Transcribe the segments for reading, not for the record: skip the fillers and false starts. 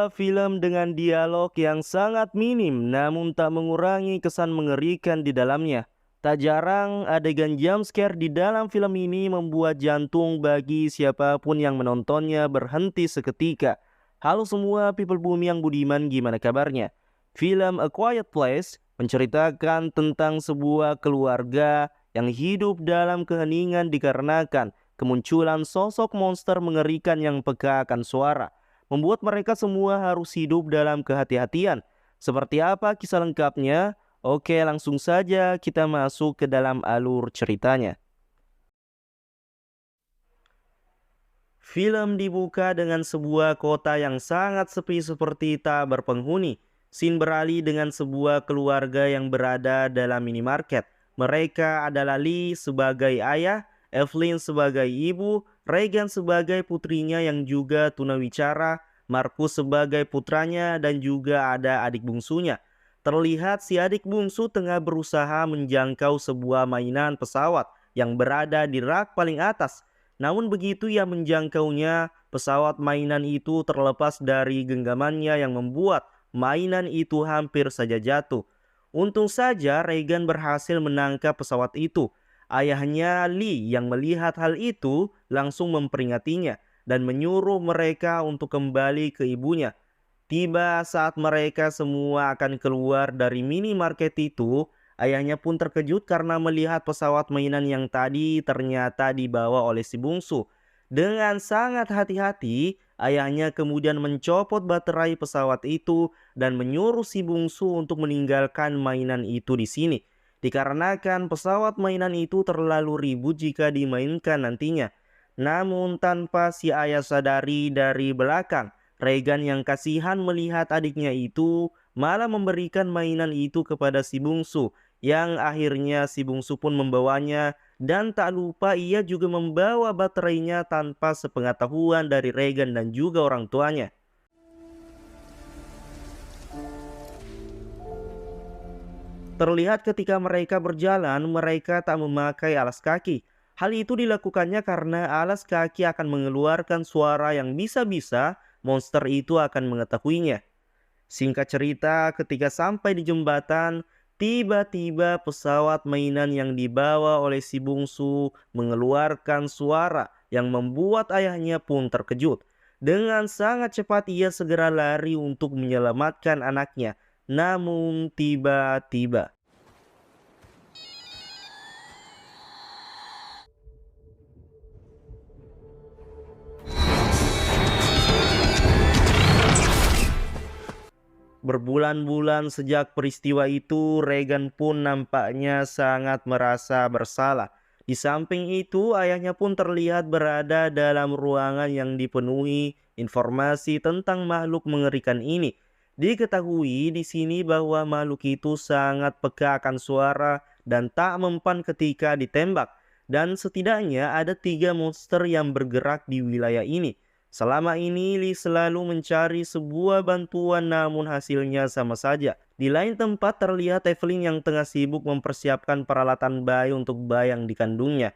Sebuah film dengan dialog yang sangat minim namun tak mengurangi kesan mengerikan di dalamnya. Tak jarang adegan jump scare di dalam film ini membuat jantung bagi siapapun yang menontonnya berhenti seketika. Halo semua people bumi yang budiman, gimana kabarnya? Film A Quiet Place menceritakan tentang sebuah keluarga yang hidup dalam keheningan dikarenakan kemunculan sosok monster mengerikan yang peka akan suara, membuat mereka semua harus hidup dalam kehati-hatian. Seperti apa kisah lengkapnya? Oke, langsung saja kita masuk ke dalam alur ceritanya. Film dibuka dengan sebuah kota yang sangat sepi seperti tak berpenghuni. Scene beralih dengan sebuah keluarga yang berada dalam minimarket. Mereka adalah Lee sebagai ayah, Evelyn sebagai ibu, Regan sebagai putrinya yang juga tunawicara, Marcus sebagai putranya, dan juga ada adik bungsunya. Terlihat si adik bungsu tengah berusaha menjangkau sebuah mainan pesawat yang berada di rak paling atas. Namun begitu ia menjangkaunya, pesawat mainan itu terlepas dari genggamannya yang membuat mainan itu hampir saja jatuh. Untung saja Regan berhasil menangkap pesawat itu. Ayahnya Lee yang melihat hal itu langsung memperingatinya dan menyuruh mereka untuk kembali ke ibunya. Tiba saat mereka semua akan keluar dari minimarket itu, ayahnya pun terkejut karena melihat pesawat mainan yang tadi ternyata dibawa oleh si bungsu. Dengan sangat hati-hati, ayahnya kemudian mencopot baterai pesawat itu dan menyuruh si bungsu untuk meninggalkan mainan itu di sini. Dikarenakan pesawat mainan itu terlalu ribut jika dimainkan nantinya. Namun tanpa si ayah sadari, dari belakang Regan yang kasihan melihat adiknya itu malah memberikan mainan itu kepada si bungsu, yang akhirnya si bungsu pun membawanya, dan tak lupa ia juga membawa baterainya tanpa sepengetahuan dari Regan dan juga orang tuanya. Terlihat ketika mereka berjalan, mereka tak memakai alas kaki. Hal itu dilakukannya karena alas kaki akan mengeluarkan suara yang bisa-bisa monster itu akan mengetahuinya. Singkat cerita, ketika sampai di jembatan, tiba-tiba pesawat mainan yang dibawa oleh si bungsu mengeluarkan suara yang membuat ayahnya pun terkejut. Dengan sangat cepat ia segera lari untuk menyelamatkan anaknya. Namun tiba-tiba berbulan-bulan sejak peristiwa itu, Regan pun nampaknya sangat merasa bersalah. Di samping itu, ayahnya pun terlihat berada dalam ruangan yang dipenuhi informasi tentang makhluk mengerikan ini. Diketahui di sini bahwa makhluk itu sangat peka akan suara dan tak mempan ketika ditembak. Dan setidaknya ada 3 monster yang bergerak di wilayah ini. Selama ini Lee selalu mencari sebuah bantuan namun hasilnya sama saja. Di lain tempat terlihat Evelyn yang tengah sibuk mempersiapkan peralatan bayi untuk bayi yang dikandungnya.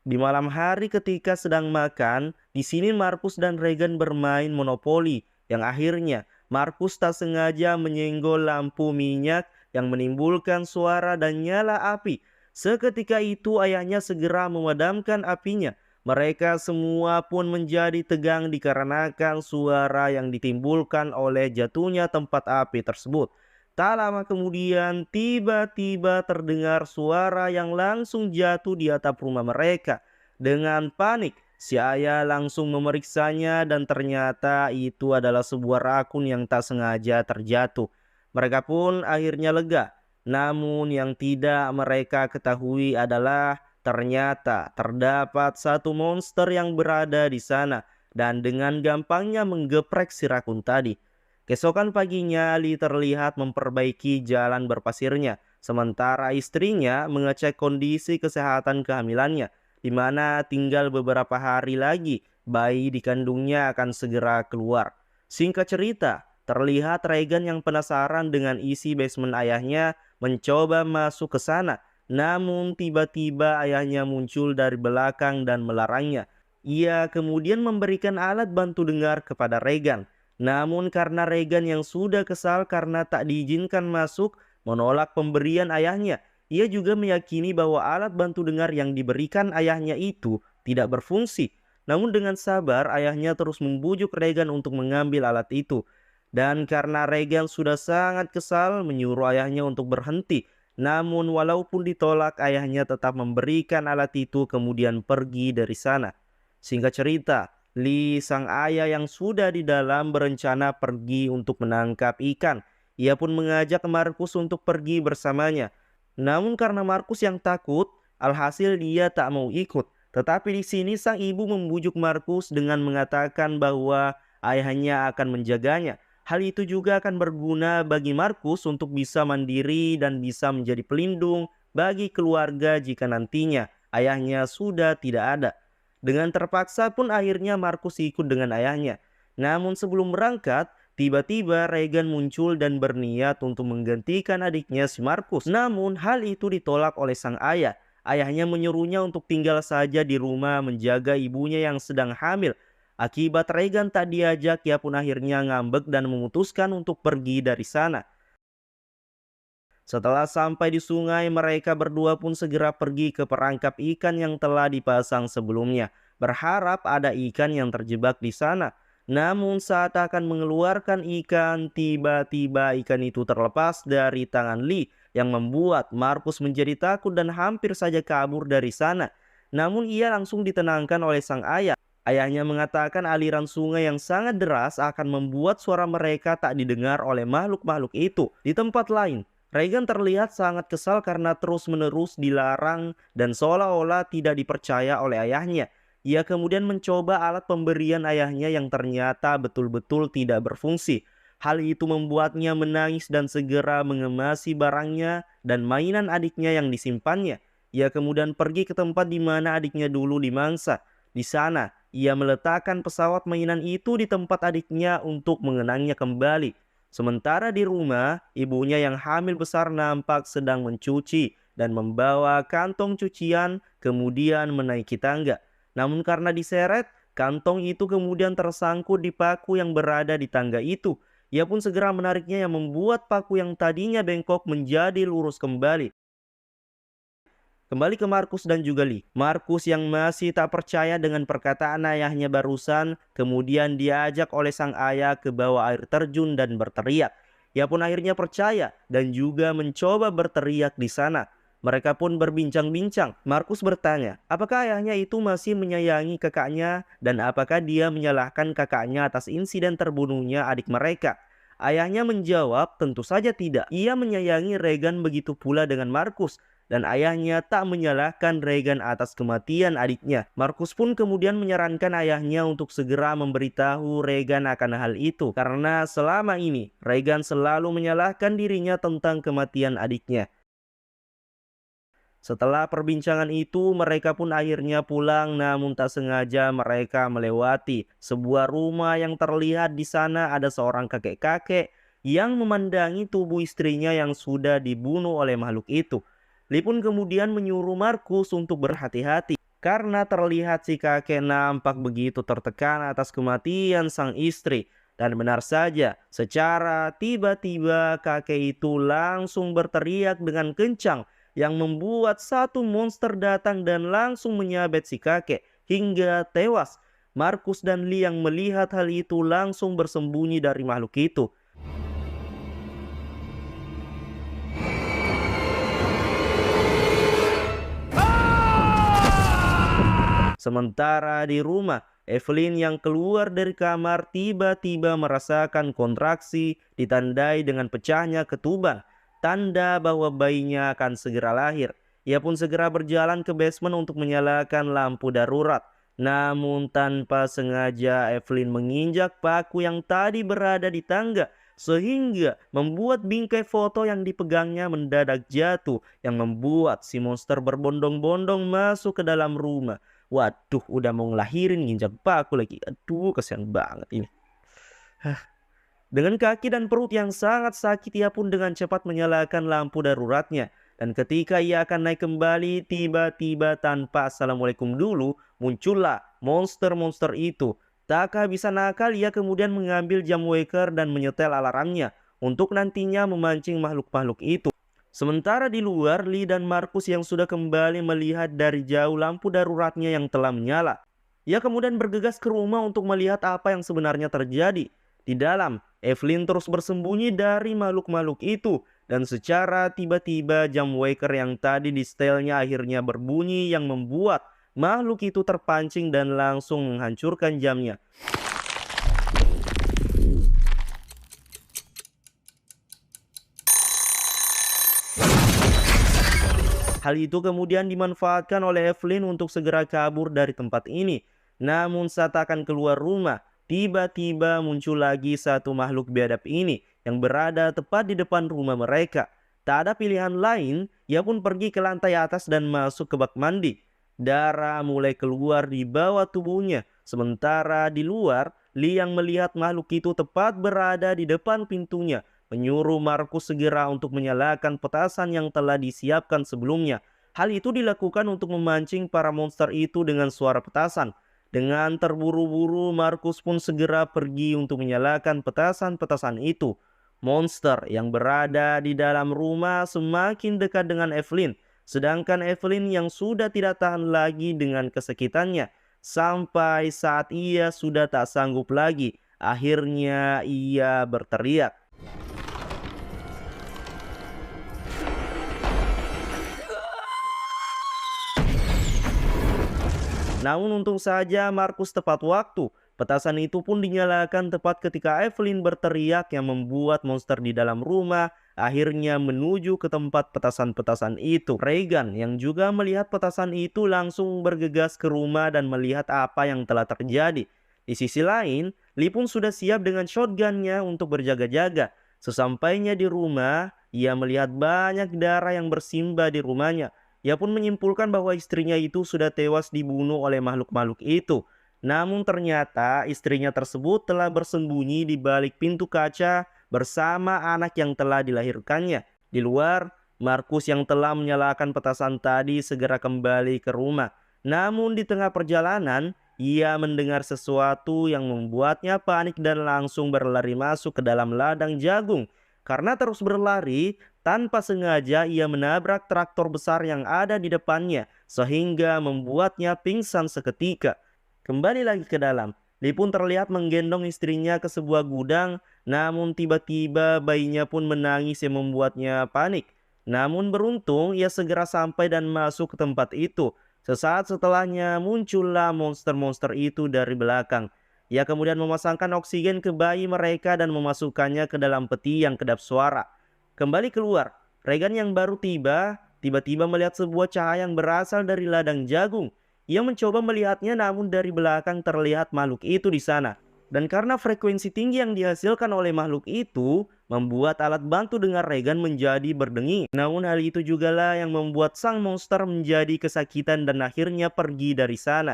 Di malam hari ketika sedang makan, di sini Marcus dan Regan bermain monopoli yang akhirnya Marcus tak sengaja menyenggol lampu minyak yang menimbulkan suara dan nyala api. Seketika itu ayahnya segera memadamkan apinya. Mereka semua pun menjadi tegang dikarenakan suara yang ditimbulkan oleh jatuhnya tempat api tersebut. Tak lama kemudian, tiba-tiba terdengar suara yang langsung jatuh di atap rumah mereka. Dengan panik, si ayah langsung memeriksanya dan ternyata itu adalah sebuah rakun yang tak sengaja terjatuh. Mereka pun akhirnya lega. Namun yang tidak mereka ketahui adalah ternyata terdapat satu monster yang berada di sana dan dengan gampangnya menggeprek si rakun tadi. Keesokan paginya, Lee terlihat memperbaiki jalan berpasirnya, sementara istrinya mengecek kondisi kesehatan kehamilannya, di mana tinggal beberapa hari lagi bayi dikandungnya akan segera keluar. Singkat cerita, terlihat Regan yang penasaran dengan isi basement ayahnya mencoba masuk ke sana, namun tiba-tiba ayahnya muncul dari belakang dan melarangnya. Ia kemudian memberikan alat bantu dengar kepada Regan. Namun karena Regan yang sudah kesal karena tak diizinkan masuk, menolak pemberian ayahnya. Ia juga meyakini bahwa alat bantu dengar yang diberikan ayahnya itu tidak berfungsi. Namun dengan sabar, ayahnya terus membujuk Regan untuk mengambil alat itu. Dan karena Regan sudah sangat kesal, menyuruh ayahnya untuk berhenti. Namun walaupun ditolak, ayahnya tetap memberikan alat itu kemudian pergi dari sana. Singkat cerita, Lee sang ayah yang sudah di dalam berencana pergi untuk menangkap ikan. Ia pun mengajak Markus untuk pergi bersamanya. Namun karena Markus yang takut, alhasil dia tak mau ikut. Tetapi di sini sang ibu membujuk Markus dengan mengatakan bahwa ayahnya akan menjaganya. Hal itu juga akan berguna bagi Markus untuk bisa mandiri dan bisa menjadi pelindung bagi keluarga jika nantinya ayahnya sudah tidak ada. Dengan terpaksa pun akhirnya Markus ikut dengan ayahnya. Namun sebelum berangkat, tiba-tiba Regan muncul dan berniat untuk menggantikan adiknya si Markus. Namun hal itu ditolak oleh sang ayah. Ayahnya menyuruhnya untuk tinggal saja di rumah menjaga ibunya yang sedang hamil. Akibat Regan tak diajak, ia pun akhirnya ngambek dan memutuskan untuk pergi dari sana. Setelah sampai di sungai, mereka berdua pun segera pergi ke perangkap ikan yang telah dipasang sebelumnya, berharap ada ikan yang terjebak di sana. Namun saat akan mengeluarkan ikan, tiba-tiba ikan itu terlepas dari tangan Lee yang membuat Markus menjadi takut dan hampir saja kabur dari sana. Namun ia langsung ditenangkan oleh sang ayah. Ayahnya mengatakan aliran sungai yang sangat deras akan membuat suara mereka tak didengar oleh makhluk-makhluk itu. Di tempat lain, Regan terlihat sangat kesal karena terus-menerus dilarang dan seolah-olah tidak dipercaya oleh ayahnya. Ia kemudian mencoba alat pemberian ayahnya yang ternyata betul-betul tidak berfungsi. Hal itu membuatnya menangis dan segera mengemasi barangnya dan mainan adiknya yang disimpannya. Ia kemudian pergi ke tempat di mana adiknya dulu dimangsa. Di sana, ia meletakkan pesawat mainan itu di tempat adiknya untuk mengenangnya kembali. Sementara di rumah, ibunya yang hamil besar nampak sedang mencuci dan membawa kantong cucian kemudian menaiki tangga. Namun karena diseret, kantong itu kemudian tersangkut di paku yang berada di tangga itu. Ia pun segera menariknya yang membuat paku yang tadinya bengkok menjadi lurus kembali. Kembali ke Markus dan juga Lee. Markus yang masih tak percaya dengan perkataan ayahnya barusan, kemudian diajak oleh sang ayah ke bawah air terjun dan berteriak. Ia pun akhirnya percaya dan juga mencoba berteriak di sana. Mereka pun berbincang-bincang. Markus bertanya, apakah ayahnya itu masih menyayangi kakaknya dan apakah dia menyalahkan kakaknya atas insiden terbunuhnya adik mereka. Ayahnya menjawab, tentu saja tidak. Ia menyayangi Regan begitu pula dengan Markus. Dan ayahnya tak menyalahkan Regan atas kematian adiknya. Markus pun kemudian menyarankan ayahnya untuk segera memberitahu Regan akan hal itu. Karena selama ini Regan selalu menyalahkan dirinya tentang kematian adiknya. Setelah perbincangan itu, mereka pun akhirnya pulang, namun tak sengaja mereka melewati sebuah rumah yang terlihat di sana ada seorang kakek-kakek yang memandangi tubuh istrinya yang sudah dibunuh oleh makhluk itu. Lee pun kemudian menyuruh Markus untuk berhati-hati karena terlihat si kakek nampak begitu tertekan atas kematian sang istri. Dan benar saja, secara tiba-tiba kakek itu langsung berteriak dengan kencang yang membuat satu monster datang dan langsung menyabet si kakek hingga tewas. Markus dan Lee yang melihat hal itu langsung bersembunyi dari makhluk itu. Sementara di rumah, Evelyn yang keluar dari kamar tiba-tiba merasakan kontraksi ditandai dengan pecahnya ketuban, tanda bahwa bayinya akan segera lahir. Ia pun segera berjalan ke basement untuk menyalakan lampu darurat. Namun tanpa sengaja Evelyn menginjak paku yang tadi berada di tangga, sehingga membuat bingkai foto yang dipegangnya mendadak jatuh, yang membuat si monster berbondong-bondong masuk ke dalam rumah. Waduh, udah mau ngelahirin nginjak paku lagi. Aduh, kasihan banget ini. Dengan kaki dan perut yang sangat sakit, ia pun dengan cepat menyalakan lampu daruratnya. Dan ketika ia akan naik kembali, tiba-tiba tanpa assalamualaikum dulu, muncullah monster-monster itu. Tak kehabisan akal, ia kemudian mengambil jam waker dan menyetel alarmnya untuk nantinya memancing makhluk-makhluk itu. Sementara di luar, Lee dan Markus yang sudah kembali melihat dari jauh lampu daruratnya yang telah menyala. Ia kemudian bergegas ke rumah untuk melihat apa yang sebenarnya terjadi. Di dalam, Evelyn terus bersembunyi dari makhluk-makhluk itu. Dan secara tiba-tiba jam waker yang tadi di setelnya akhirnya berbunyi yang membuat makhluk itu terpancing dan langsung menghancurkan jamnya. Hal itu kemudian dimanfaatkan oleh Evelyn untuk segera kabur dari tempat ini. Namun saat akan keluar rumah, tiba-tiba muncul lagi satu makhluk biadab ini yang berada tepat di depan rumah mereka. Tak ada pilihan lain, ia pun pergi ke lantai atas dan masuk ke bak mandi. Darah mulai keluar di bawah tubuhnya. Sementara di luar, Lee yang melihat makhluk itu tepat berada di depan pintunya, menyuruh Markus segera untuk menyalakan petasan yang telah disiapkan sebelumnya. Hal itu dilakukan untuk memancing para monster itu dengan suara petasan. Dengan terburu-buru, Markus pun segera pergi untuk menyalakan petasan-petasan itu. Monster yang berada di dalam rumah semakin dekat dengan Evelyn, sedangkan Evelyn yang sudah tidak tahan lagi dengan kesakitannya. Sampai saat ia sudah tak sanggup lagi, akhirnya ia berteriak. Namun untung saja Markus tepat waktu. Petasan itu pun dinyalakan tepat ketika Evelyn berteriak yang membuat monster di dalam rumah akhirnya menuju ke tempat petasan-petasan itu. Regan yang juga melihat petasan itu langsung bergegas ke rumah dan melihat apa yang telah terjadi. Di sisi lain, Lee pun sudah siap dengan shotgunnya untuk berjaga-jaga. Sesampainya di rumah, ia melihat banyak darah yang bersimbah di rumahnya. Ia pun menyimpulkan bahwa istrinya itu sudah tewas dibunuh oleh makhluk-makhluk itu. Namun ternyata istrinya tersebut telah bersembunyi di balik pintu kaca bersama anak yang telah dilahirkannya. Di luar, Markus yang telah menyalakan petasan tadi segera kembali ke rumah. Namun di tengah perjalanan, ia mendengar sesuatu yang membuatnya panik dan langsung berlari masuk ke dalam ladang jagung. Karena terus berlari, tanpa sengaja ia menabrak traktor besar yang ada di depannya, sehingga membuatnya pingsan seketika. Kembali lagi ke dalam, Lee pun terlihat menggendong istrinya ke sebuah gudang, namun tiba-tiba bayinya pun menangis yang membuatnya panik. Namun beruntung ia segera sampai dan masuk ke tempat itu. Sesaat setelahnya muncullah monster-monster itu dari belakang. Ia kemudian memasangkan oksigen ke bayi mereka dan memasukkannya ke dalam peti yang kedap suara. Kembali keluar, Regan yang baru tiba-tiba melihat sebuah cahaya yang berasal dari ladang jagung. Ia mencoba melihatnya namun dari belakang terlihat makhluk itu di sana. Dan karena frekuensi tinggi yang dihasilkan oleh makhluk itu, membuat alat bantu dengar Regan menjadi berdenging. Namun hal itu jugalah yang membuat sang monster menjadi kesakitan dan akhirnya pergi dari sana.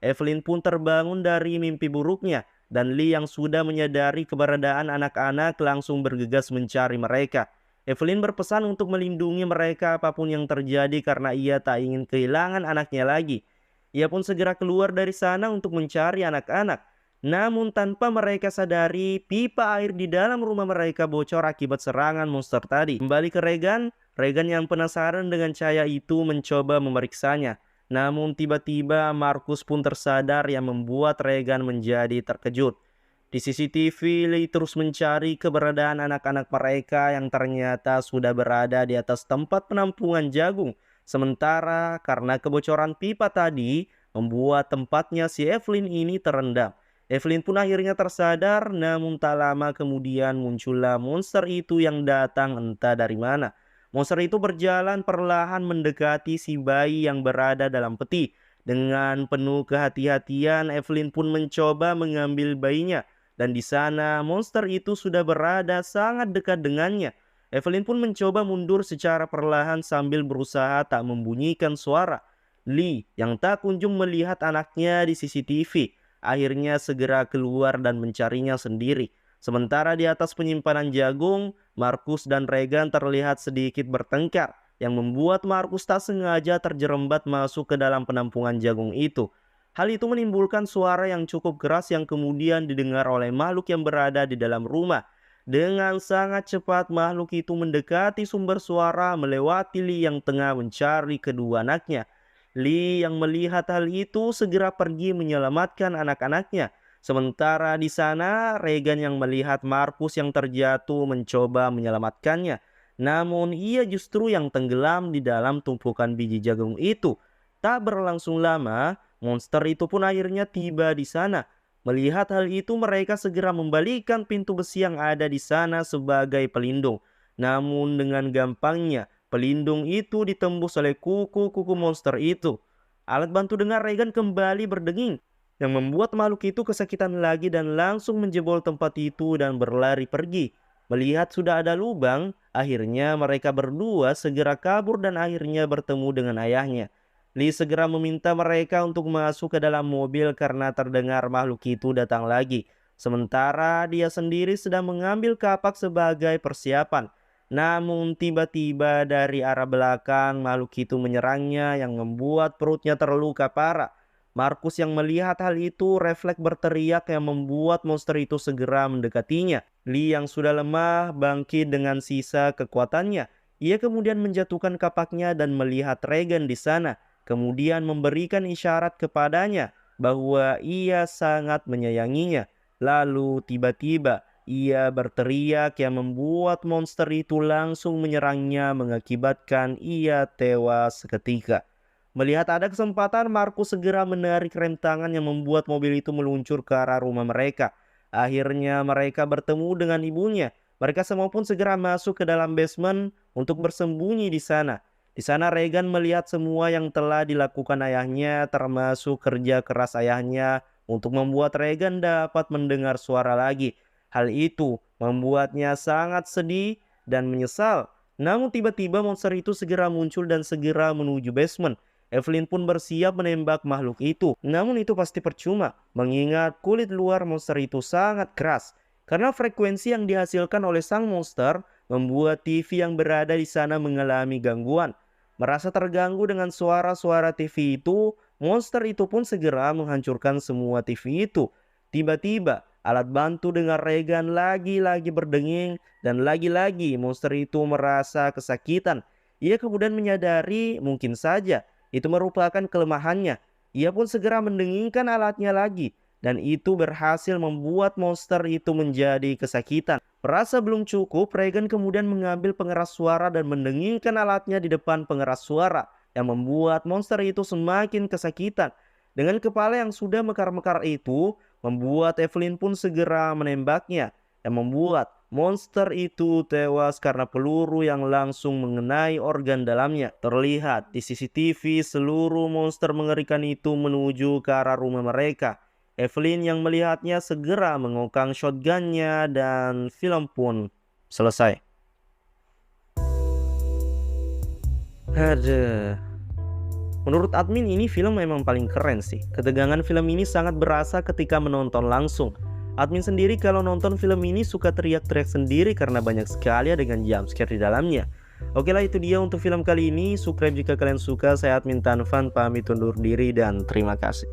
Evelyn pun terbangun dari mimpi buruknya, dan Lee yang sudah menyadari keberadaan anak-anak langsung bergegas mencari mereka. Evelyn berpesan untuk melindungi mereka apapun yang terjadi karena ia tak ingin kehilangan anaknya lagi. Ia pun segera keluar dari sana untuk mencari anak-anak. Namun tanpa mereka sadari, pipa air di dalam rumah mereka bocor akibat serangan monster tadi. Kembali ke Regan, Regan yang penasaran dengan cahaya itu mencoba memeriksanya. Namun tiba-tiba Markus pun tersadar yang membuat Regan menjadi terkejut. Di CCTV, Lee terus mencari keberadaan anak-anak mereka yang ternyata sudah berada di atas tempat penampungan jagung. Sementara karena kebocoran pipa tadi, membuat tempatnya si Evelyn ini terendam. Evelyn pun akhirnya tersadar, namun tak lama kemudian muncullah monster itu yang datang entah dari mana. Monster itu berjalan perlahan mendekati si bayi yang berada dalam peti. Dengan penuh kehati-hatian, Evelyn pun mencoba mengambil bayinya. Dan di sana monster itu sudah berada sangat dekat dengannya. Evelyn pun mencoba mundur secara perlahan sambil berusaha tak membunyikan suara. Lee yang tak kunjung melihat anaknya di CCTV akhirnya segera keluar dan mencarinya sendiri. Sementara di atas penyimpanan jagung, Markus dan Regan terlihat sedikit bertengkar yang membuat Markus tak sengaja terjerembat masuk ke dalam penampungan jagung itu. Hal itu menimbulkan suara yang cukup keras yang kemudian didengar oleh makhluk yang berada di dalam rumah. Dengan sangat cepat makhluk itu mendekati sumber suara melewati Lee yang tengah mencari kedua anaknya. Lee yang melihat hal itu segera pergi menyelamatkan anak-anaknya. Sementara di sana Regan yang melihat Markus yang terjatuh mencoba menyelamatkannya. Namun ia justru yang tenggelam di dalam tumpukan biji jagung itu. Tak berlangsung lama, monster itu pun akhirnya tiba di sana. Melihat hal itu, mereka segera membalikkan pintu besi yang ada di sana sebagai pelindung. Namun dengan gampangnya, pelindung itu ditembus oleh kuku-kuku monster itu. Alat bantu dengar Regan kembali berdenging, yang membuat makhluk itu kesakitan lagi dan langsung menjebol tempat itu dan berlari pergi. Melihat sudah ada lubang, akhirnya mereka berdua segera kabur dan akhirnya bertemu dengan ayahnya. Lee segera meminta mereka untuk masuk ke dalam mobil karena terdengar makhluk itu datang lagi. Sementara dia sendiri sedang mengambil kapak sebagai persiapan. Namun tiba-tiba dari arah belakang makhluk itu menyerangnya yang membuat perutnya terluka parah. Markus yang melihat hal itu refleks berteriak yang membuat monster itu segera mendekatinya. Lee yang sudah lemah bangkit dengan sisa kekuatannya. Ia kemudian menjatuhkan kapaknya dan melihat Regan di sana. Kemudian memberikan isyarat kepadanya bahwa ia sangat menyayanginya. Lalu tiba-tiba ia berteriak yang membuat monster itu langsung menyerangnya mengakibatkan ia tewas seketika. Melihat ada kesempatan, Markus segera menarik rem tangan yang membuat mobil itu meluncur ke arah rumah mereka. Akhirnya mereka bertemu dengan ibunya. Mereka semua pun segera masuk ke dalam basement untuk bersembunyi di sana. Di sana Regan melihat semua yang telah dilakukan ayahnya, termasuk kerja keras ayahnya untuk membuat Regan dapat mendengar suara lagi. Hal itu membuatnya sangat sedih dan menyesal. Namun tiba-tiba monster itu segera muncul dan segera menuju basement. Evelyn pun bersiap menembak makhluk itu. Namun itu pasti percuma, mengingat kulit luar monster itu sangat keras. Karena frekuensi yang dihasilkan oleh sang monster membuat TV yang berada di sana mengalami gangguan. Merasa terganggu dengan suara-suara TV itu, monster itu pun segera menghancurkan semua TV itu. Tiba-tiba, alat bantu dengar Regan lagi-lagi berdenging dan lagi-lagi monster itu merasa kesakitan. Ia kemudian menyadari mungkin saja itu merupakan kelemahannya. Ia pun segera mendengingkan alatnya lagi dan itu berhasil membuat monster itu menjadi kesakitan. Merasa belum cukup, Regan kemudian mengambil pengeras suara dan mendengingkan alatnya di depan pengeras suara yang membuat monster itu semakin kesakitan. Dengan kepala yang sudah mekar-mekar itu, membuat Evelyn pun segera menembaknya yang membuat monster itu tewas karena peluru yang langsung mengenai organ dalamnya. Terlihat di CCTV seluruh monster mengerikan itu menuju ke arah rumah mereka. Evelyn yang melihatnya segera mengokang shotgunnya dan film pun selesai. Aduh. Menurut admin ini film memang paling keren sih. Ketegangan film ini sangat berasa ketika menonton langsung. Admin sendiri kalau nonton film ini suka teriak-teriak sendiri karena banyak sekali adegan jumpscare di dalamnya. Oke lah, itu dia untuk film kali ini. Subscribe jika kalian suka. Saya admin Tanfan pamit undur diri dan terima kasih.